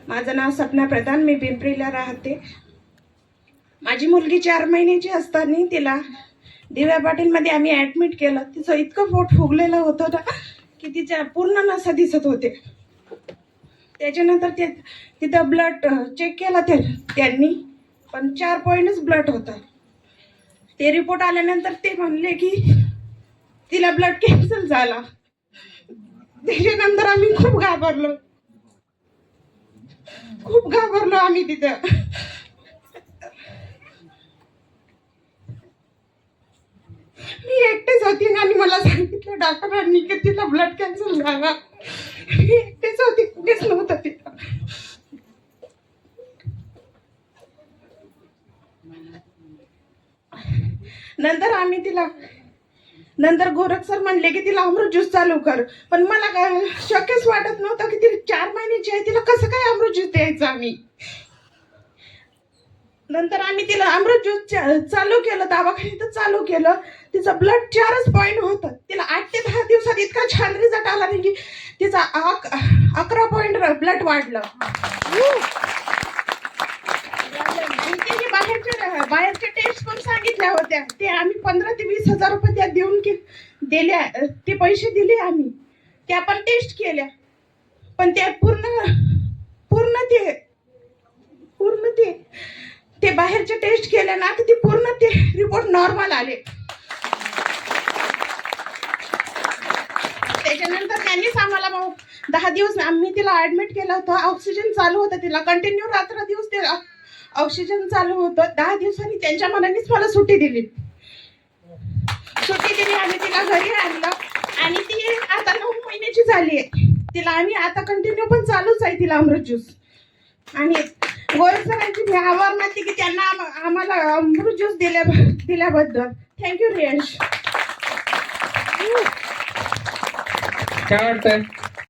माझं नाव सपना प्रधान, मी पिंपरीला राहते. माझी मुलगी 4 महिन्याची असताना तिला दिव्या पाटीलमध्ये आम्ही ॲडमिट केलं. तिचं इतकं पोट फुगलेलं होतं ना की तिच्या पूर्ण नसा दिसत होते. त्याच्यानंतर तिथं ब्लड चेक केला त्यांनी, पण 4 पॉईंटच ब्लड होतं. ते रिपोर्ट आल्यानंतर ते म्हणले की तिला ब्लड कॅन्सल झाला. त्याच्यानंतर आम्ही खूप घाबरलो आम्ही तिथं. मी एकटेच होती आणि मला सांगितलं डॉक्टरांनी की तिला ब्लड कॅन्सल झाला. मी एकटेच होती, कुठेच नव्हतं तिथं. नंतर गोरख सर म्हणले की तिला अमृत ज्यूस चालू कर, पण मला काय शक्यच वाटत नव्हतं की ती 4 महिन्याची आहे, तिला कसं काय अमृत ज्यूस द्यायचं आम्ही. नंतर आम्ही तिला अमृत ज्यूस चालू केलं, दवाखान्यात चालू केलं. तिचं ब्लड 4च पॉईंट होतं. तिला 8 ते 10 दिवसात इतका छान रिझल्ट आला नाही की तिचा 11 पॉईंट ब्लड वाढलं. बाहेरच्या टेस्ट पण सांगितल्या होत्या, ते आम्ही 15 ते 20 हजार रुपये त्या देऊन दिल्या. ते पैसे दिले आम्ही, त्या पण टेस्ट केल्या, पण त्या पूर्ण ते बाहेरच्या टेस्ट केल्या ना, तर ते पूर्ण ते रिपोर्ट नॉर्मल आले. त्याच्यानंतर त्यांनीच आम्हाला 10 दिवस आम्ही तिला ऍडमिट केलं होतं. ऑक्सिजन चालू होतं, तिला कंटिन्यू रात्र दिवस ते ऑक्सिजन चालू होतं. 10 दिवसांनी त्यांच्या मनानेच मला सुट्टी दिली आणि तिला घरी आणलं. आणि ती आता 9 महिन्याची झाली आहे. तिला आम्ही आता कंटिन्यू पण चालूच आहे तिला अमृत ज्यूस. आणि गोयल सरांची मी आभार मानते की त्यांना आम्हाला अमृत ज्यूस दिल्याबद्दल. थँक्यू रियांश. काय वाटतंय?